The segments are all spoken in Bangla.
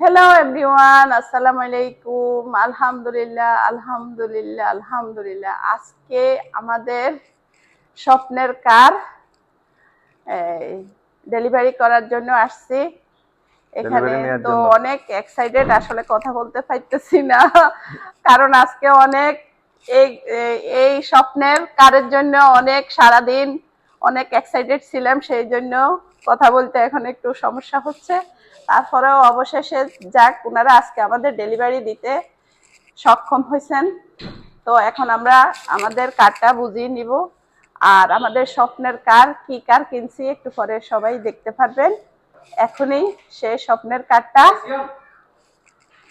হ্যালো এভরিওয়ান, আসসালামু আলাইকুম। আলহামদুলিল্লাহ আলহামদুলিল্লাহ আলহামদুলিল্লাহ। আজকে আমাদের স্বপ্নের কার ডেলিভারি করার জন্য আসছি এখানে। ডেলিভারি নেওয়ার তো জন্য। অনেক এক্সাইটেড, আসলে কথা বলতে পারতেছি না কারণ আজকে অনেক এই এই স্বপ্নের কারের জন্য অনেক সারাদিন অনেক এক্সাইটেড ছিলাম, সেই জন্য কথা বলতে এখন একটু সমস্যা হচ্ছে। তারপরেও অবশেষে যাক, ওনারা আজকে আমাদের ডেলিভারি দিতে সক্ষম হয়েছেন। তো এখন আমরা আমাদের কারটা বুঝিয়ে নিব, আর আমাদের স্বপ্নের কার কি কার কিনছি একটু পরে সবাই দেখতে পারবেন। এখনই সেই স্বপ্নের কারটা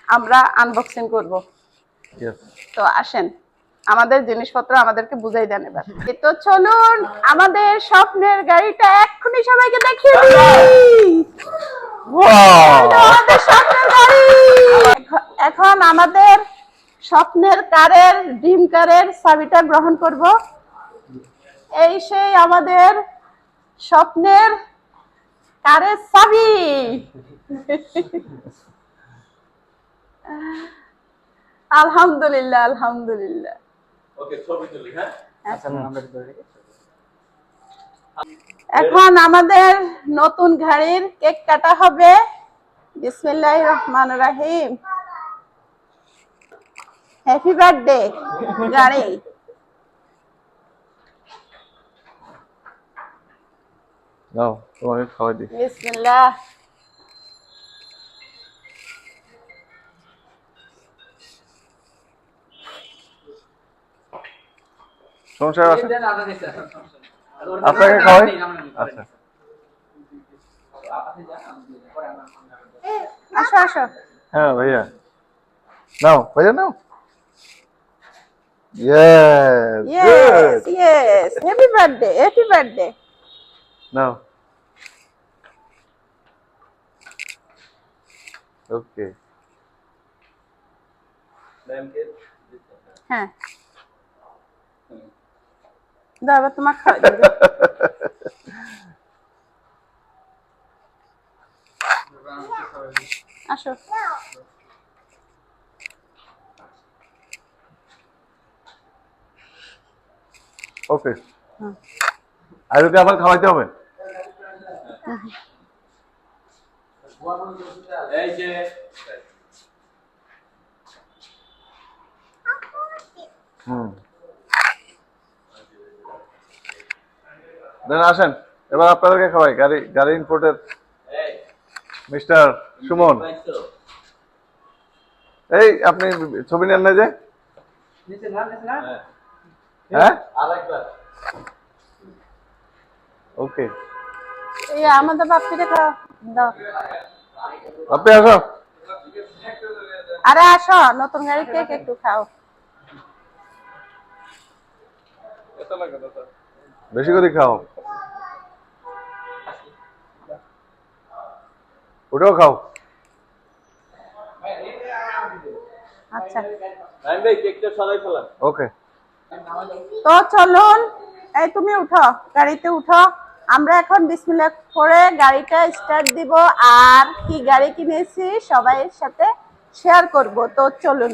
আমরা আনবক্সিং করব। Yes. তো আসেন, আমাদের জিনিসপত্র আমাদেরকে বুঝাই দেন এবার। তো চলুন আমাদের স্বপ্নের গাড়িটা এক্ষুনি সবাইকে দেখিয়ে দিই। আমাদের স্বপ্নের গাড়ি। এখন আমাদের স্বপ্নের কারের, ড্রিম কারের চাবিটা গ্রহণ করব। এই সেই আমাদের স্বপ্নের কারের চাবি। আলহামদুলিল্লাহ আলহামদুলিল্লাহ। ওকে, ছবি তুলি। হ্যাঁ, এখন আমাদের নতুন গাড়ির কেক কাটা হবে। বিসমিল্লাহির রহমানির রহিম। হ্যাপি বার্থডে গাড়ি। নাও, তোমাকে খাওয়াই দিই। বিসমিল্লাহ। সমস্যা আছে? আপনাকে খাওয়াই? আচ্ছা। আসো আসো। হ্যাঁ ভাইয়া, নাও ভাইয়া নাও। Yes, yes good. Yes, happy birthday happy birthday. নাও। ওকে। ম্যামকে হ্যাঁ, দাও এবার তোমার খাওয়া দিবে। আসো। ওকে। আর ওকে আবার খাওয়াইতে হবে? এই যে হুম। দেন আসেন, এবার আপনাদেরকে খাওয়াই। গাড়ি ইম্পোর্টের এই মিস্টার সুমন। পাইছো? এই আপনি ছবি নেন না যে? হ্যাঁ, হ্যাঁ, আরেকবার। ওকে। এই আমাদের বাপ্পিটা খাও, দাও। আপনি আসো। আরে আসো, নতুন গাড়ির কেক একটু খাও। বেশি করে খাও। ওটাও খাও। আচ্ছা, রাইম ভাই, কেকটা সরাই ফেলান। ওকে। তো চলুন, এই তুমি উঠো, গাড়িতে উঠো। আমরা এখন বিসমিল্লাহ করে গাড়িটা স্টার্ট দিব, আর কি গাড়ি কিনেছি সবাইয়ের সাথে শেয়ার করব। তো চলুন।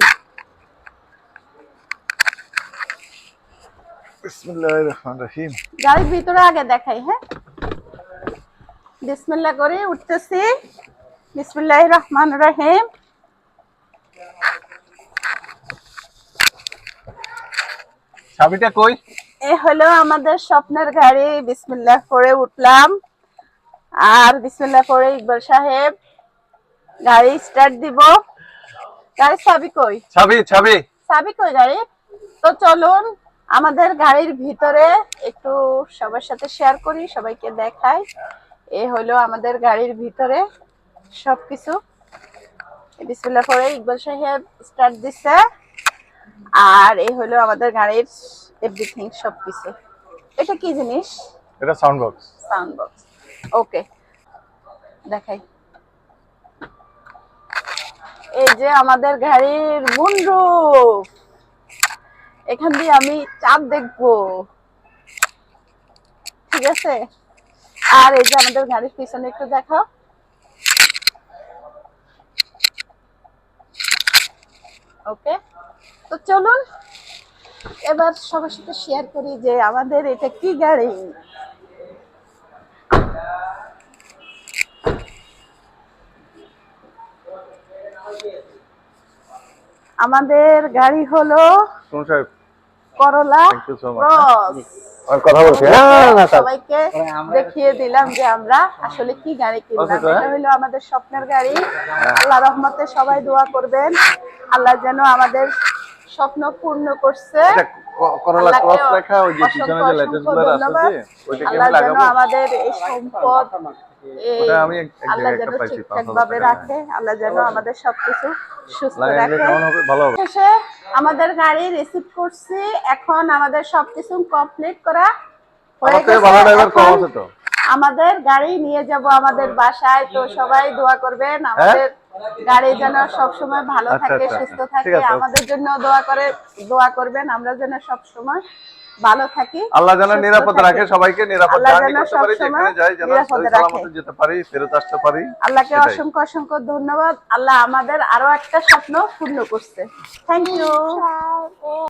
বিসমিল্লাহির রহমানির রহিম। গাড়ির ভিতরে আগে দেখাই। হ্যাঁ, বিসমিল্লাহ করে উঠতেছি। বিসমিল্লাহির রহমানির রহিম। চাবিটা কই? এই হলো আমাদের স্বপ্নের গাড়ি। বিসমিল্লাহ করে উঠলাম, আর বিসমিল্লাহ করে ইকবাল সাহেব গাড়ি স্টার্ট দিব। গাড়ির চাবি কই? চাবি। চাবি কই গাড়ি? তো চলুন আমাদের গাড়ির ভিতরে একটু সবার সাথে শেয়ার করি, সবাইকে দেখাই। এই হলো আমাদের গাড়ির ভিতরে সবকিছু। বিসমিল্লাহ করে ইকবাল সাহেব স্টার্ট দিচ্ছে, আর এই হলো আমাদের গাড়ির এভরিথিং সবকিছু। এটা কি জিনিস? এটা sound box. Sound box. Okay, দেখাই। এই যে আমাদের গাড়ির মুনরুফ, এখান দিয়ে আমি চাঁদ দেখবো, ঠিক আছে। আর এই যে আমাদের গাড়ির পিছনে একটু দেখাও। ওকে, তো চলুন এবার সবার সাথে শেয়ার করি যে আমাদের এটা কি গাড়ি। আমাদের গাড়ি হলো সুমন সাহেব, করলা Thank you so much. Cross. আমি কথা বলছি, হ্যাঁ? সবাইকে দেখিয়ে দিলাম যে আমরা আসলে কি গাড়ি কিনলাম। আচ্ছা, এটা হলো আমাদের স্বপ্নের গাড়ি। আল্লাহ রহমতে সবাই দোয়া করবেন, আল্লাহ যেন আমাদের স্বপ্ন পূর্ণ করছে। এটা করলা আল্লাহকে ক্রস লেখা ওই যে পিছনে অসংখ্য যে লেটেস্ট অসংখ্য গুলো আছে ধন্যবাদ। যে ওইটা কি আল্লাহ আমি যেন লাগাবো? আমাদের এই সম্পদ ওটা আমি এক আল্লাহ জায়গায় যেন একটা পাইছি, ঠিকঠাক 5,000 ভাবে টাকা। রাখে, আল্লাহ যেন আমাদের সবকিছু সুস্থ লাগাইলে রাখে। কেমন হবে? ভালো হবে। শেষে আমাদের গাড়ি রিসিভ করছি, এখন আমাদের সবকিছু কমপ্লিট করা হয়ে আমার থেকে গেছে। ভালো ড্রাইভার কম এখন আছে তো। আমাদের গাড়ি নিয়ে যাব আমাদের বাসায়, তো সবাই দোয়া করবেন আমাদের গাড়ি যেন সবসময় ভালো আচ্ছা, থাকে, আচ্ছা, সুস্থ আচ্ছা। ঠিক থাকে। আছে, ওকে। আমাদের জন্য দোয়া করবেন, আমরা যেন সবসময় ভালো থাকি, আল্লাহ যেন সুস্থ নিরাপদে থাকি। রাখে, সবাইকে নিরাপদ আল্লাহ জার্নি যেন করতে পারি, সবসময় যেখানে যাই যেন নিরাপদে সহি রাখে। সালামতে যেতে পারি, ফেরত আসতে পারি। আল্লাহকে সেটাই। অসংখ্য অসংখ্য ধন্যবাদ। আল্লাহ আমাদের আরো একটা স্বপ্ন পূর্ণ করছে। Thank you.